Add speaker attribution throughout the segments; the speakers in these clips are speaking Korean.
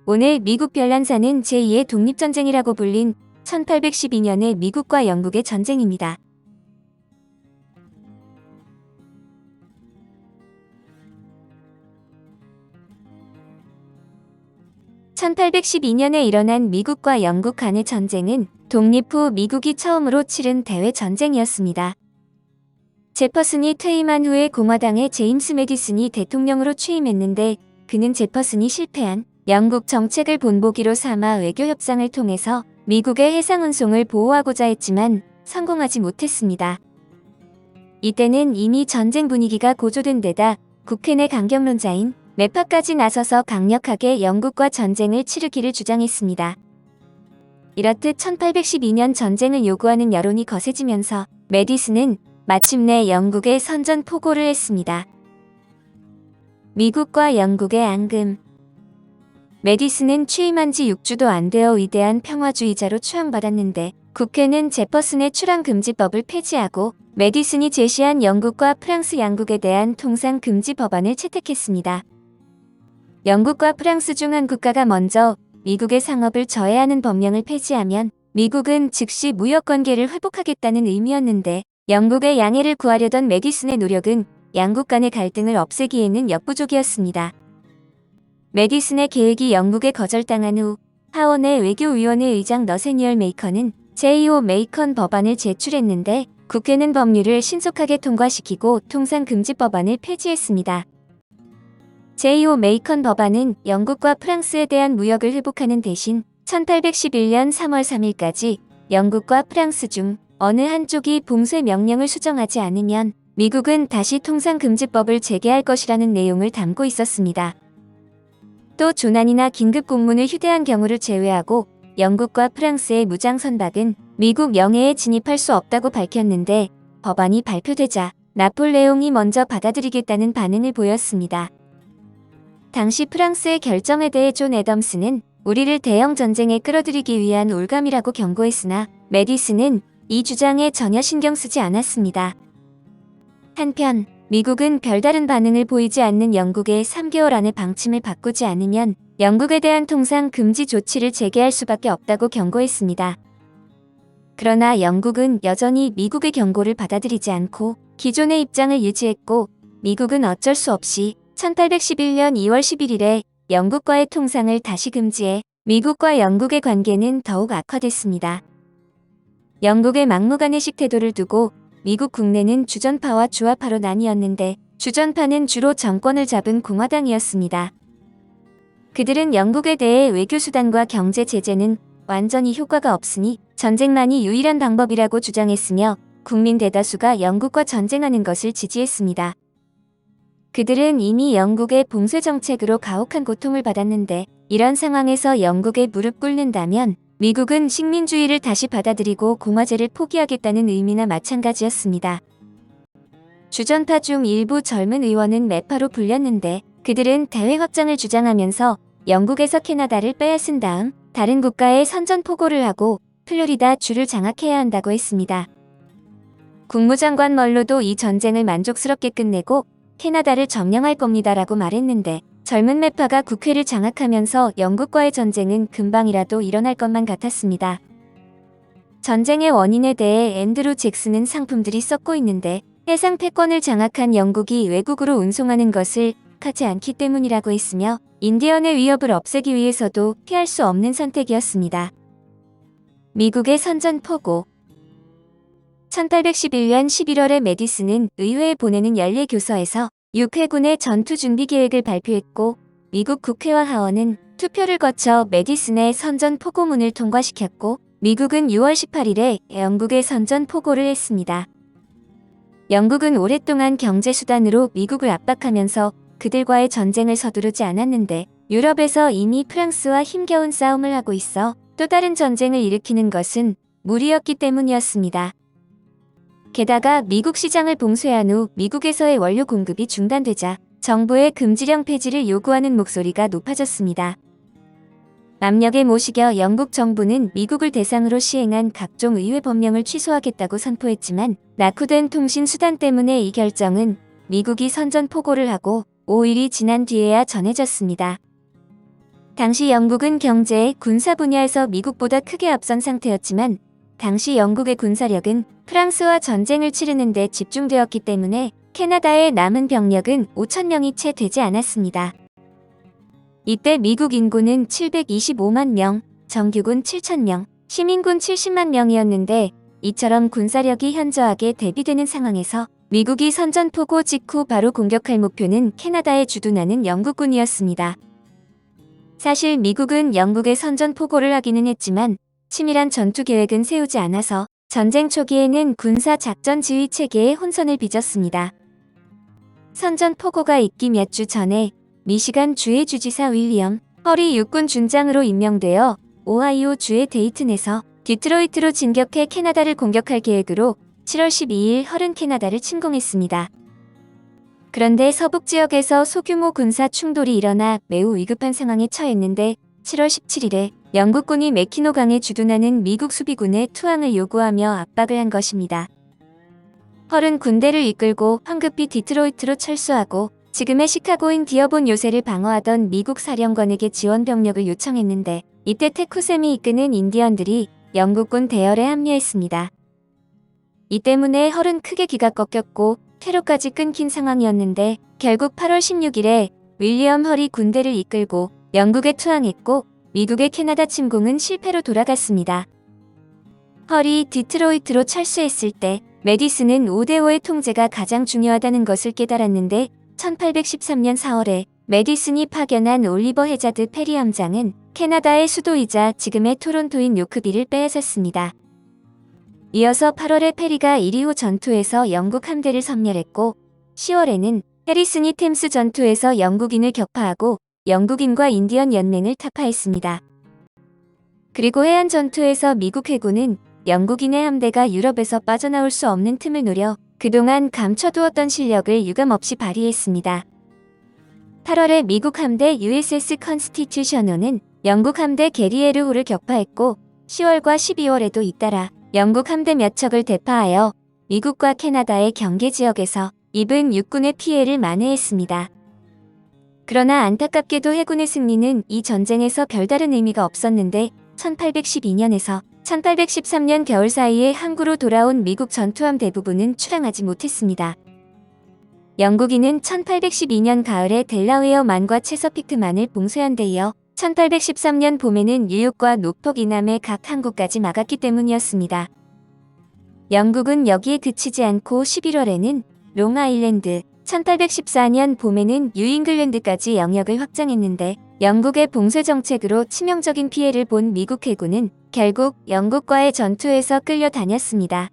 Speaker 1: 오늘 미국 별난사는 제2의 독립전쟁이라고 불린 1812년의 미국과 영국의 전쟁입니다. (1812년에) 일어난 미국과 영국 간의 전쟁은 독립 후 미국이 처음으로 치른 대외 전쟁이었습니다. 제퍼슨이 퇴임한 후에 공화당의 제임스 매디슨이 대통령으로 취임했는데, 그는 제퍼슨이 실패한 영국 정책을 본보기로 삼아 외교 협상을 통해서 미국의 해상 운송을 보호하고자 했지만 성공하지 못했습니다. 이때는 이미 전쟁 분위기가 고조된 데다 국회 내 강경론자인 매파까지 나서서 강력하게 영국과 전쟁을 치르기를 주장했습니다. 이렇듯 1812년 전쟁을 요구하는 여론이 거세지면서 매디슨은 마침내 영국에 선전 포고를 했습니다. 미국과 영국의 앙금. 매디슨은 취임한 지 6주도 안 되어 위대한 평화주의자로 추앙받았는데, 국회는 제퍼슨의 출항금지법을 폐지하고 매디슨이 제시한 영국과 프랑스 양국에 대한 통상금지 법안을 채택했습니다. 영국과 프랑스 중 한 국가가 먼저 미국의 상업을 저해하는 법령을 폐지하면 미국은 즉시 무역관계를 회복하겠다는 의미였는데, 영국의 양해를 구하려던 매디슨의 노력은 양국 간의 갈등을 없애기에는 역부족이었습니다. 매디슨의 계획이 영국에 거절당한 후 하원의 외교위원회 의장 너세니얼 메이컨은 제2호 메이컨 법안을 제출했는데, 국회는 법률을 신속하게 통과시키고 통상금지법안을 폐지했습니다. 제2호 메이컨 법안은 영국과 프랑스에 대한 무역을 회복하는 대신 1811년 3월 3일까지 영국과 프랑스 중 어느 한쪽이 봉쇄 명령을 수정하지 않으면 미국은 다시 통상금지법을 재개할 것이라는 내용을 담고 있었습니다. 또 조난이나 긴급 공문을 휴대한 경우를 제외하고 영국과 프랑스의 무장 선박은 미국 영해에 진입할 수 없다고 밝혔는데, 법안이 발표되자 나폴레옹이 먼저 받아들이겠다는 반응을 보였습니다. 당시 프랑스의 결정에 대해 존 애덤스는 우리를 대형 전쟁에 끌어들이기 위한 올감이라고 경고했으나 매디슨은 이 주장에 전혀 신경 쓰지 않았습니다. 한편 미국은 별다른 반응을 보이지 않는 영국의 3개월 안에 방침을 바꾸지 않으면 영국에 대한 통상 금지 조치를 재개할 수밖에 없다고 경고했습니다. 그러나 영국은 여전히 미국의 경고를 받아들이지 않고 기존의 입장을 유지했고, 미국은 어쩔 수 없이 1811년 2월 11일에 영국과의 통상을 다시 금지해 미국과 영국의 관계는 더욱 악화됐습니다. 영국의 막무가내식 태도를 두고 미국 국내는 주전파와 주화파로 나뉘었는데, 주전파는 주로 정권을 잡은 공화당이었습니다. 그들은 영국에 대해 외교수단과 경제 제재는 완전히 효과가 없으니 전쟁만이 유일한 방법이라고 주장했으며, 국민 대다수가 영국과 전쟁하는 것을 지지했습니다. 그들은 이미 영국의 봉쇄 정책으로 가혹한 고통을 받았는데, 이런 상황에서 영국에 무릎 꿇는다면 미국은 식민주의를 다시 받아들이고 공화제를 포기하겠다는 의미나 마찬가지였습니다. 주전파 중 일부 젊은 의원은 매파로 불렸는데, 그들은 대외 확장을 주장하면서 영국에서 캐나다를 빼앗은 다음 다른 국가에 선전포고를 하고 플로리다 주를 장악해야 한다고 했습니다. 국무장관 멀로도 이 전쟁을 만족스럽게 끝내고 캐나다를 점령할 겁니다라고 말했는데, 젊은 매파가 국회를 장악하면서 영국과의 전쟁은 금방이라도 일어날 것만 같았습니다. 전쟁의 원인에 대해 앤드루 잭슨은 상품들이 썩고 있는데 해상 패권을 장악한 영국이 외국으로 운송하는 것을 하지 않기 때문이라고 했으며, 인디언의 위협을 없애기 위해서도 피할 수 없는 선택이었습니다. 미국의 선전포고. 1811년 11월에 매디슨은 의회에 보내는 연례교서에서 6회군의 전투 준비 계획을 발표했고, 미국 국회와 하원은 투표를 거쳐 매디슨의 선전 포고문을 통과시켰고, 미국은 6월 18일에 영국의 선전 포고를 했습니다. 영국은 오랫동안 경제수단으로 미국을 압박하면서 그들과의 전쟁을 서두르지 않았는데, 유럽에서 이미 프랑스와 힘겨운 싸움을 하고 있어 또 다른 전쟁을 일으키는 것은 무리였기 때문이었습니다. 게다가 미국 시장을 봉쇄한 후 미국에서의 원료 공급이 중단되자 정부의 금지령 폐지를 요구하는 목소리가 높아졌습니다. 압력에 못 이겨 영국 정부는 미국을 대상으로 시행한 각종 의회 법령을 취소하겠다고 선포했지만, 낙후된 통신 수단 때문에 이 결정은 미국이 선전포고를 하고 5일이 지난 뒤에야 전해졌습니다. 당시 영국은 경제, 군사 분야에서 미국보다 크게 앞선 상태였지만 당시 영국의 군사력은 프랑스와 전쟁을 치르는 데 집중되었기 때문에 캐나다의 남은 병력은 5,000명이 채 되지 않았습니다. 이때 미국 인구는 725만 명, 정규군 7,000명, 시민군 70만 명이었는데 이처럼 군사력이 현저하게 대비되는 상황에서 미국이 선전포고 직후 바로 공격할 목표는 캐나다에 주둔하는 영국군이었습니다. 사실 미국은 영국에 선전포고를 하기는 했지만 치밀한 전투 계획은 세우지 않아서 전쟁 초기에는 군사 작전 지휘 체계에 혼선을 빚었습니다. 선전포고가 있기 몇 주 전에 미시간 주의 주지사 윌리엄 허리 육군 준장으로 임명되어 오하이오 주의 데이튼에서 디트로이트로 진격해 캐나다를 공격할 계획으로 7월 12일 허른 캐나다를 침공했습니다. 그런데 서북 지역에서 소규모 군사 충돌이 일어나 매우 위급한 상황에 처했는데 7월 17일에 영국군이 매키노강에 주둔하는 미국 수비군의 투항을 요구하며 압박을 한 것입니다. 헐은 군대를 이끌고 황급히 디트로이트로 철수하고 지금의 시카고인 디어본 요새를 방어하던 미국 사령관에게 지원 병력을 요청했는데 이때 테쿠셈이 이끄는 인디언들이 영국군 대열에 합류했습니다. 이 때문에 헐은 크게 기가 꺾였고 퇴로까지 끊긴 상황이었는데 결국 8월 16일에 윌리엄 헐이 군대를 이끌고 영국에 투항했고 미국의 캐나다 침공은 실패로 돌아갔습니다. 헐이 디트로이트로 철수했을 때 메디슨은 5대5의 통제가 가장 중요하다는 것을 깨달았는데 1813년 4월에 메디슨이 파견한 올리버 해자드 페리 함장은 캐나다의 수도이자 지금의 토론토인 요크빌을 빼앗았습니다. 이어서 8월에 페리가 이리호 전투에서 영국 함대를 섬멸했고 10월에는 해리슨이 템스 전투에서 영국인을 격파하고 영국인과 인디언 연맹을 타파했습니다. 그리고 해안 전투에서 미국 해군은 영국인의 함대가 유럽에서 빠져나올 수 없는 틈을 노려 그동안 감춰두었던 실력을 유감없이 발휘했습니다. 8월에 미국 함대 USS 컨스티튜셔너는 영국 함대 게리에르호를 격파했고 10월과 12월에도 잇따라 영국 함대 몇 척을 대파하여 미국과 캐나다의 경계 지역에서 입은 육군의 피해를 만회했습니다. 그러나 안타깝게도 해군의 승리는 이 전쟁에서 별다른 의미가 없었는데 1812년에서 1813년 겨울 사이에 항구로 돌아온 미국 전투함 대부분은 출항하지 못했습니다. 영국인은 1812년 가을에 델라웨어만과 체서피크만을 봉쇄한 데 이어 1813년 봄에는 뉴욕과 노폭 이남의 각 항구까지 막았기 때문이었습니다. 영국은 여기에 그치지 않고 11월에는 롱아일랜드, 1814년 봄에는 뉴잉글랜드까지 영역을 확장했는데 영국의 봉쇄 정책으로 치명적인 피해를 본 미국 해군은 결국 영국과의 전투에서 끌려다녔습니다.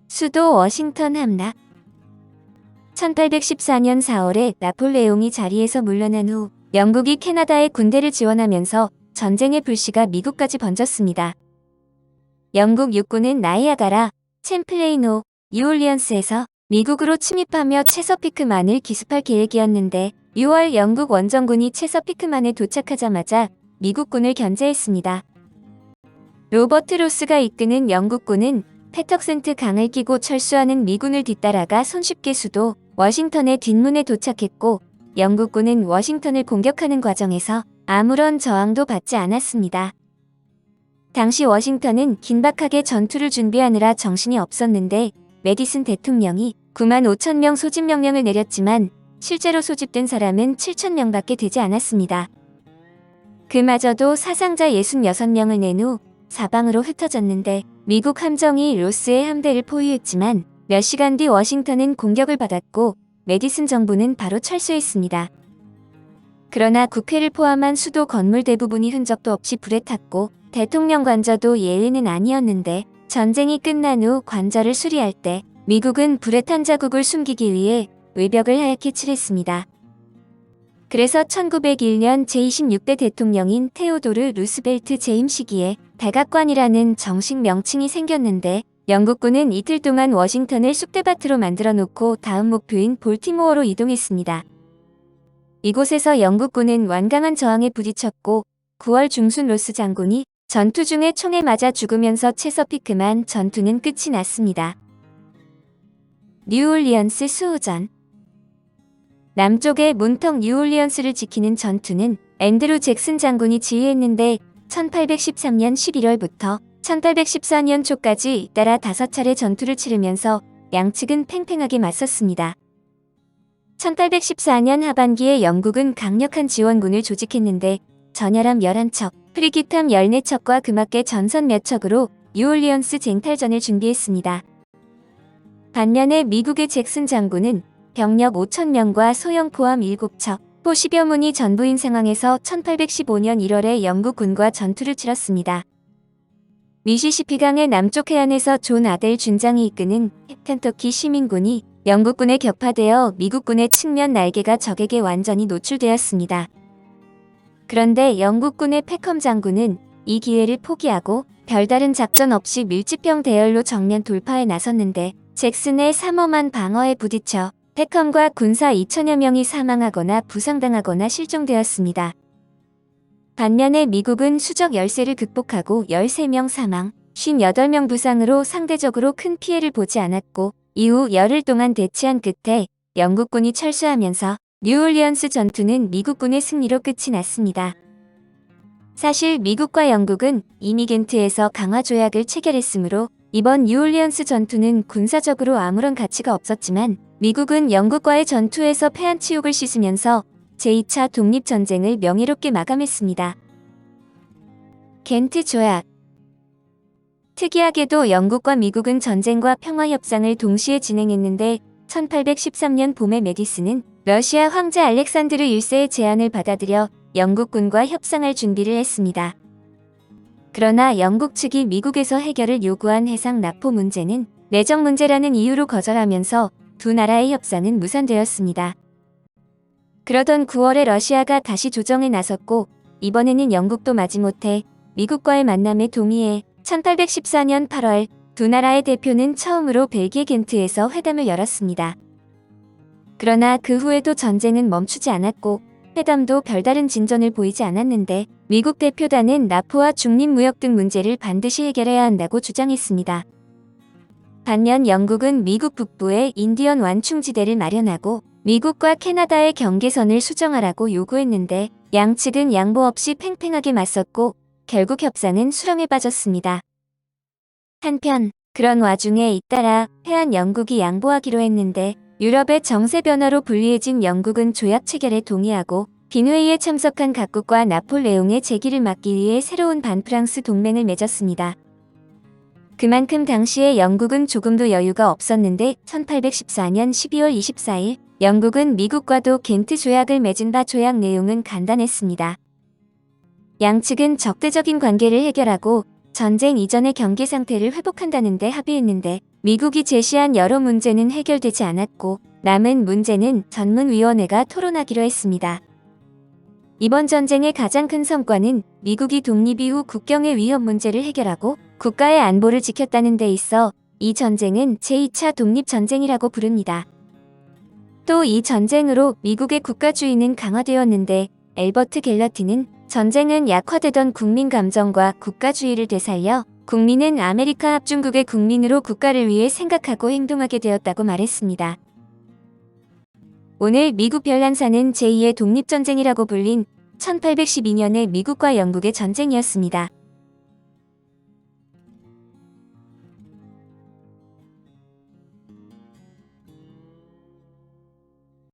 Speaker 1: 수도 워싱턴 함락 1814년 4월에 나폴레옹이 자리에서 물러난 후 영국이 캐나다에 군대를 지원하면서 전쟁의 불씨가 미국까지 번졌습니다. 영국 육군은 나이아가라, 챔플레인호, 뉴올리언스에서 미국으로 침입하며 체서피크만을 기습할 계획이었는데 6월 영국 원정군이 체서피크만에 도착하자마자 미국군을 견제했습니다. 로버트 로스가 이끄는 영국군은 패턱센트 강을 끼고 철수하는 미군을 뒤따라가 손쉽게 수도 워싱턴의 뒷문에 도착했고 영국군은 워싱턴을 공격하는 과정에서 아무런 저항도 받지 않았습니다. 당시 워싱턴은 긴박하게 전투를 준비하느라 정신이 없었는데 메디슨 대통령이 9만 5천 명 소집 명령을 내렸지만 실제로 소집된 사람은 7천 명밖에 되지 않았습니다. 그마저도 사상자 66명을 낸 후 사방으로 흩어졌는데 미국 함정이 로스의 함대를 포위했지만 몇 시간 뒤 워싱턴은 공격을 받았고 메디슨 정부는 바로 철수했습니다. 그러나 국회를 포함한 수도 건물 대부분이 흔적도 없이 불에 탔고 대통령 관저도 예외는 아니었는데 전쟁이 끝난 후 관저를 수리할 때 미국은 불에 탄 자국을 숨기기 위해 외벽을 하얗게 칠했습니다. 그래서 1901년 제26대 대통령인 테오도르 루스벨트 재임 시기에 백악관이라는 정식 명칭이 생겼는데 영국군은 이틀 동안 워싱턴을 쑥대밭으로 만들어 놓고 다음 목표인 볼티모어로 이동했습니다. 이곳에서 영국군은 완강한 저항에 부딪혔고 9월 중순 로스 장군이 전투 중에 총에 맞아 죽으면서 체서피크만 전투는 끝이 났습니다. 뉴올리언스 수호전 남쪽의 문턱 뉴올리언스를 지키는 전투는 앤드루 잭슨 장군이 지휘했는데 1813년 11월부터 1814년 초까지 잇따라 5차례 전투를 치르면서 양측은 팽팽하게 맞섰습니다. 1814년 하반기에 영국은 강력한 지원군을 조직했는데 전열함 11척, 프리기탐 14척과 그맞게 전선 몇 척으로 뉴올리언스 쟁탈전을 준비했습니다. 반면에 미국의 잭슨 장군은 병력 5,000명과 소형 포함 7척, 포 10여 문이 전부인 상황에서 1815년 1월에 영국군과 전투를 치렀습니다. 미시시피강의 남쪽 해안에서 존 아델 준장이 이끄는 켄터키 시민군이 영국군에 격파되어 미국군의 측면 날개가 적에게 완전히 노출되었습니다. 그런데 영국군의 패컴 장군은 이 기회를 포기하고 별다른 작전 없이 밀집형 대열로 정면 돌파에 나섰는데 잭슨의 삼엄한 방어에 부딪혀 패컴과 군사 2천여 명이 사망하거나 부상당하거나 실종되었습니다. 반면에 미국은 수적 열세를 극복하고 13명 사망, 58명 부상으로 상대적으로 큰 피해를 보지 않았고 이후 열흘 동안 대치한 끝에 영국군이 철수하면서 뉴올리언스 전투는 미국군의 승리로 끝이 났습니다. 사실 미국과 영국은 이미 겐트에서 강화 조약을 체결했으므로 이번 뉴올리언스 전투는 군사적으로 아무런 가치가 없었지만 미국은 영국과의 전투에서 패한 치욕을 씻으면서 제2차 독립전쟁을 명예롭게 마감했습니다. 겐트 조약. 특이하게도 영국과 미국은 전쟁과 평화협상을 동시에 진행했는데 1813년 봄에 메디슨은 러시아 황제 알렉산드르 1세의 제안을 받아들여 영국군과 협상할 준비를 했습니다. 그러나 영국 측이 미국에서 해결을 요구한 해상 납포 문제는 내적 문제라는 이유로 거절하면서 두 나라의 협상은 무산되었습니다. 그러던 9월에 러시아가 다시 조정에 나섰고 이번에는 영국도 마지못해 미국과의 만남에 동의해 1814년 8월 두 나라의 대표는 처음으로 벨기에 겐트에서 회담을 열었습니다. 그러나 그 후에도 전쟁은 멈추지 않았고 회담도 별다른 진전을 보이지 않았는데 미국 대표단은 납포와 중립무역 등 문제를 반드시 해결해야 한다고 주장했습니다. 반면 영국은 미국 북부에 인디언 완충지대를 마련하고 미국과 캐나다의 경계선을 수정하라고 요구했는데 양측은 양보 없이 팽팽하게 맞섰고 결국 협상은 수렁에 빠졌습니다. 한편 그런 와중에 잇따라 패한 영국이 양보하기로 했는데 유럽의 정세 변화로 불리해진 영국은 조약 체결에 동의하고 빈회의에 참석한 각국과 나폴레옹의 재기를 막기 위해 새로운 반프랑스 동맹을 맺었습니다. 그만큼 당시에 영국은 조금도 여유가 없었는데 1814년 12월 24일 영국은 미국과도 겐트 조약을 맺은 바 조약 내용은 간단했습니다. 양측은 적대적인 관계를 해결하고 전쟁 이전의 경계 상태를 회복한다는 데 합의했는데 미국이 제시한 여러 문제는 해결되지 않았고 남은 문제는 전문위원회가 토론하기로 했습니다. 이번 전쟁의 가장 큰 성과는 미국이 독립 이후 국경의 위협 문제를 해결하고 국가의 안보를 지켰다는 데 있어 이 전쟁은 제2차 독립전쟁이라고 부릅니다. 또 이 전쟁으로 미국의 국가주의는 강화되었는데 엘버트 갤러티는 전쟁은 약화되던 국민 감정과 국가주의를 되살려 국민은 아메리카 합중국의 국민으로 국가를 위해 생각하고 행동하게 되었다고 말했습니다. 오늘 미국 별난사는 제2의 독립전쟁이라고 불린 1812년의 미국과 영국의 전쟁이었습니다.